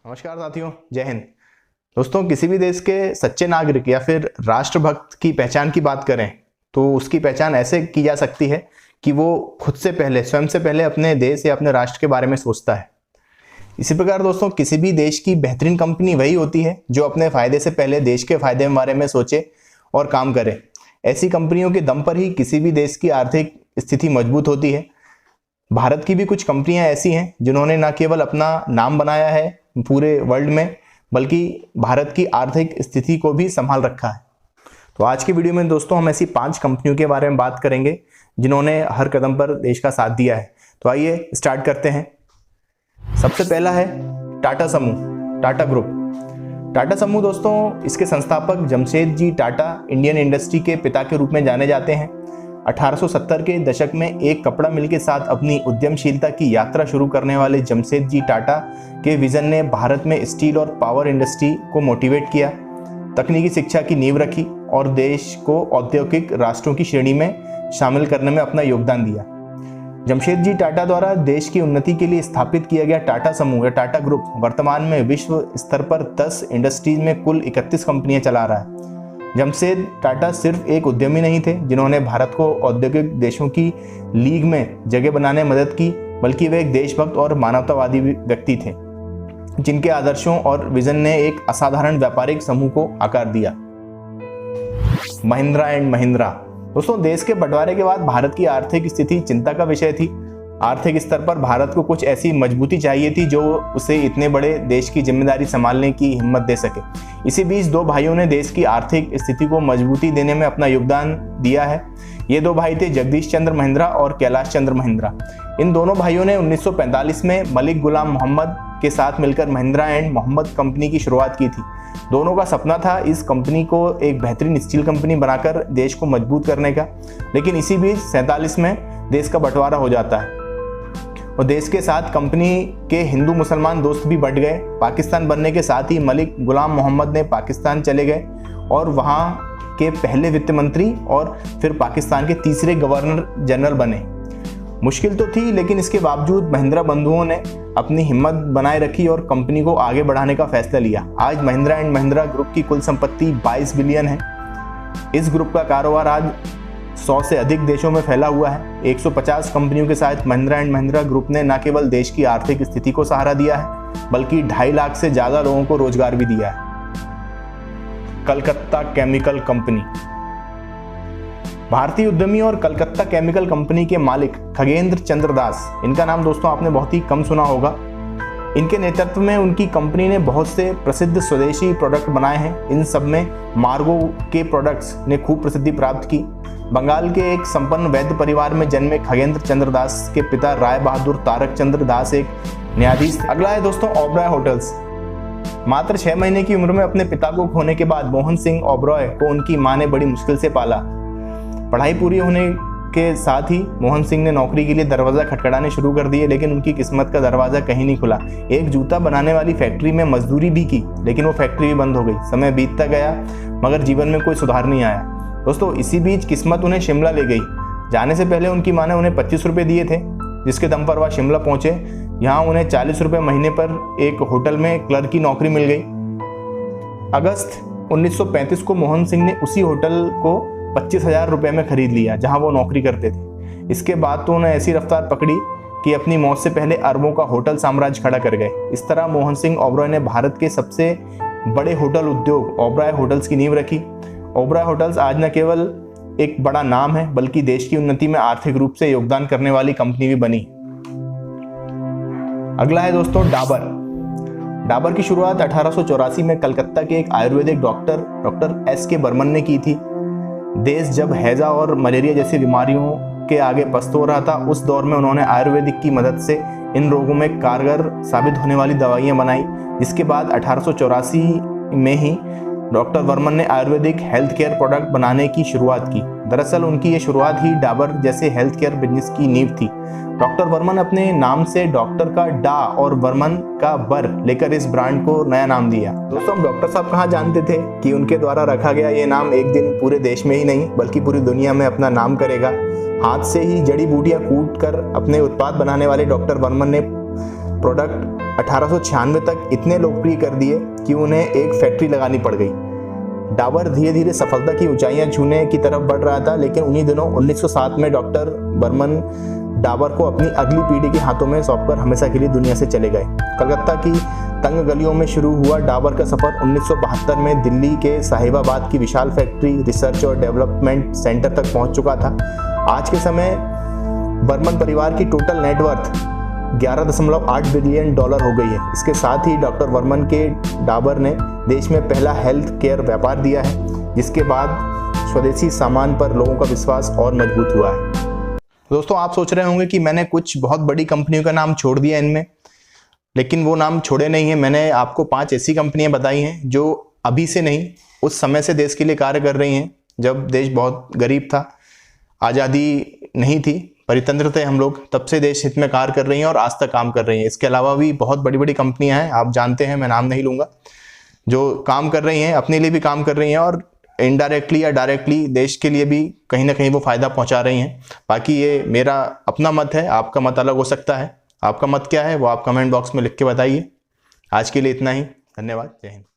नमस्कार साथियों, जय हिंद। दोस्तों, किसी भी देश के सच्चे नागरिक या फिर राष्ट्रभक्त की पहचान की बात करें तो उसकी पहचान ऐसे की जा सकती है कि वो खुद से पहले, स्वयं से पहले अपने देश या अपने राष्ट्र के बारे में सोचता है। इसी प्रकार दोस्तों, किसी भी देश की बेहतरीन कंपनी वही होती है जो अपने फायदे से पहले देश के फायदे के बारे में सोचे और काम करे। ऐसी कंपनियों के दम पर ही किसी भी देश की आर्थिक स्थिति मजबूत होती है। भारत की भी कुछ कंपनियां ऐसी हैं जिन्होंने न केवल अपना नाम बनाया है पूरे वर्ल्ड में, बल्कि भारत की आर्थिक स्थिति को भी संभाल रखा है। तो आज की वीडियो में दोस्तों हम ऐसी 5 कंपनियों के बारे में बात करेंगे जिन्होंने हर कदम पर देश का साथ दिया है। तो आइए स्टार्ट करते हैं। सबसे पहला है टाटा समूह, टाटा ग्रुप। टाटा समूह दोस्तों, इसके संस्थापक जमशेदजी टाटा इंडियन इंडस्ट्री के पिता के रूप में जाने जाते हैं। 1870 के दशक में एक कपड़ा मिल के साथ अपनी उद्यमशीलता की यात्रा शुरू करने वाले जमशेदजी टाटा के विजन ने भारत में स्टील और पावर इंडस्ट्री को मोटिवेट किया, तकनीकी शिक्षा की नींव रखी और देश को औद्योगिक राष्ट्रों की श्रेणी में शामिल करने में अपना योगदान दिया। जमशेदजी टाटा द्वारा देश की उन्नति के लिए स्थापित किया गया टाटा समूह या टाटा ग्रुप वर्तमान में विश्व स्तर पर 10 इंडस्ट्रीज में कुल 31 कंपनियां चला रहा है। जमशेद टाटा सिर्फ एक उद्यमी नहीं थे जिन्होंने भारत को औद्योगिक देशों की लीग में जगह बनाने में मदद की, बल्कि वे एक देशभक्त और मानवतावादी व्यक्ति थे जिनके आदर्शों और विजन ने एक असाधारण व्यापारिक समूह को आकार दिया। महिंद्रा एंड महिंद्रा। दोस्तों, देश के बंटवारे के बाद भारत की आर्थिक स्थिति चिंता का विषय थी। आर्थिक स्तर पर भारत को कुछ ऐसी मजबूती चाहिए थी जो उसे इतने बड़े देश की जिम्मेदारी संभालने की हिम्मत दे सके। इसी बीच दो भाइयों ने देश की आर्थिक स्थिति को मजबूती देने में अपना योगदान दिया है। ये दो भाई थे जगदीश चंद्र महिंद्रा और कैलाश चंद्र महिंद्रा। इन दोनों भाइयों ने 1945 में मलिक गुलाम मोहम्मद के साथ मिलकर महिंद्रा एंड मोहम्मद कंपनी की शुरुआत की थी। दोनों का सपना था इस कंपनी को एक बेहतरीन स्टील कंपनी बनाकर देश को मजबूत करने का। लेकिन इसी बीच 47 में देश का बंटवारा हो जाता है और देश के साथ कंपनी के हिंदू मुसलमान दोस्त भी बढ़ गए। पाकिस्तान बनने के साथ ही मलिक गुलाम मोहम्मद ने पाकिस्तान चले गए और वहां के पहले वित्त मंत्री और फिर पाकिस्तान के तीसरे गवर्नर जनरल बने। मुश्किल तो थी, लेकिन इसके बावजूद महिंद्रा बंधुओं ने अपनी हिम्मत बनाए रखी और कंपनी को आगे बढ़ाने का फैसला लिया। आज महिंद्रा एंड महिंद्रा ग्रुप की कुल संपत्ति 22 बिलियन है। इस ग्रुप का कारोबार आज 100 से अधिक देशों में फैला हुआ है। 150 कंपनियों के साथ महिंद्रा एंड महिंद्रा ग्रुप ने न केवल देश की आर्थिक स्थिति को सहारा दिया है, बल्कि 2.5 लाख से ज्यादा लोगों को रोजगार भी दिया है। Calcutta chemical company. भारतीय उद्यमी और कलकत्ता केमिकल कंपनी के मालिक खगेंद्र चंद्र दास, इनका नाम दोस्तों आपने बहुत ही कम सुना होगा। इनके नेतृत्व में उनकी कंपनी ने बहुत से प्रसिद्ध स्वदेशी प्रोडक्ट बनाए हैं। इन सब में मार्गो के प्रोडक्ट्स ने खूब प्रसिद्धि प्राप्त की। बंगाल के एक संपन्न वैद्य परिवार में जन्मे खगेंद्र चंद्र दास के पिता राय बहादुर तारक चंद्र दास एक न्यायाधीश। अगला है दोस्तों ओबरॉय होटल्स। मात्र 6 महीने की उम्र में अपने पिता को खोने के बाद मोहन सिंह ओबरॉय को उनकी मां ने बड़ी मुश्किल से पाला। पढ़ाई पूरी होने के साथ ही मोहन सिंह ने नौकरी के लिए दरवाजा खटखटाने शुरू कर दिए, लेकिन उनकी किस्मत का दरवाजा कहीं नहीं खुला। एक जूता बनाने वाली फैक्ट्री में मजदूरी भी की, लेकिन वो फैक्ट्री भी बंद हो गई। समय बीतता गया मगर जीवन में कोई सुधार नहीं आया। दोस्तों, इसी बीच किस्मत उन्हें शिमला ले गई। जाने से पहले उनकी मां ने उन्हें 25 रुपये दिए थे, जिसके दम पर वह शिमला पहुंचे। यहाँ उन्हें 40 रुपये महीने पर एक होटल में क्लर्क की नौकरी मिल गई। अगस्त 1935 को मोहन सिंह ने उसी होटल को 25,000 रुपये में खरीद लिया जहां वो नौकरी करते थे। इसके बाद तो उन्हें ऐसी रफ्तार पकड़ी कि अपनी मौत से पहले अरबों का होटल साम्राज्य खड़ा कर गए। इस तरह मोहन सिंह ओबरॉय ने भारत के सबसे बड़े होटल उद्योग ओबरॉय होटल्स की नींव रखी। ओबरॉय होटल्स आज न केवल एक बड़ा नाम है, बल्कि देश की उन्नति में आर्थिक रूप से योगदान करने वाली कंपनी भी बनी। अगला है दोस्तों डाबर। डाबर की शुरुआत 1884 में कलकत्ता के एक आयुर्वेदिक डॉक्टर एस.के. बर्मन ने की थी। देश जब हैजा और मलेरिया जैसी बीमारियों के आगे पस्त हो रहा था, उस दौर में उन्होंने आयुर्वेदिक की मदद से इन रोगों में कारगर साबित होने वाली दवाइयां बनाई। जिसके बाद 1884 में ही डॉक्टर वर्मन ने आयुर्वेदिक हेल्थ केयर प्रोडक्ट बनाने की शुरुआत की। दरअसल उनकी ये शुरुआत ही डाबर जैसे हेल्थ केयर बिजनेस की नींव थी। डॉक्टर वर्मन अपने नाम से डॉक्टर का डा और वर्मन का बर लेकर इस ब्रांड को नया नाम दिया। दोस्तों, हम डॉक्टर साहब कहाँ जानते थे कि उनके द्वारा रखा गया ये नाम एक दिन पूरे देश में ही नहीं बल्कि पूरी दुनिया में अपना नाम करेगा। हाथ से ही जड़ी बूटियां कूट कर अपने उत्पाद बनाने वाले डॉक्टर वर्मन ने प्रोडक्ट 1896 तक इतने लोकप्रिय कर दिए कि उन्हें एक फैक्ट्री लगानी पड़ गई। डाबर धीरे धीरे सफलता की ऊंचाइयां छूने की तरफ बढ़ रहा था, लेकिन उन्हीं दिनों 1907 में डॉक्टर बर्मन डाबर को अपनी अगली पीढ़ी के हाथों में सौंपकर हमेशा के लिए दुनिया से चले गए। कलकत्ता की तंग गलियों में शुरू हुआ डाबर का सफर 1972 में दिल्ली के साहिबाबाद की विशाल फैक्ट्री, रिसर्च और डेवलपमेंट सेंटर तक पहुंच चुका था। आज के समय बर्मन परिवार की टोटल नेटवर्थ 11.8 बिलियन डॉलर हो गई है। इसके साथ ही डॉक्टर बर्मन के डाबर ने देश में पहला हेल्थ केयर व्यापार दिया है, जिसके बाद स्वदेशी सामान पर लोगों का विश्वास और मजबूत हुआ है। दोस्तों, आप सोच रहे होंगे कि मैंने कुछ बहुत बड़ी कंपनियों का नाम छोड़ दिया इनमें, लेकिन वो नाम छोड़े नहीं है। मैंने आपको 5 ऐसी कंपनियां बताई हैं जो अभी से नहीं, उस समय से देश के लिए कार्य कर रही हैं, जब देश बहुत गरीब था, आज़ादी नहीं थी, परितंत्र थे हम लोग, तब से देश हित में कार्य कर रही हैं और आज तक काम कर रही हैं। इसके अलावा भी बहुत बड़ी बड़ी कंपनियां हैं, आप जानते हैं, मैं नाम नहीं लूँगा, जो काम कर रही हैं, अपने लिए भी काम कर रही हैं और इनडायरेक्टली या डायरेक्टली देश के लिए भी कहीं ना कहीं वो फायदा पहुंचा रही हैं। बाकी ये मेरा अपना मत है, आपका मत अलग हो सकता है। आपका मत क्या है वो आप कमेंट बॉक्स में लिख के बताइए। आज के लिए इतना ही, धन्यवाद, जय हिंद।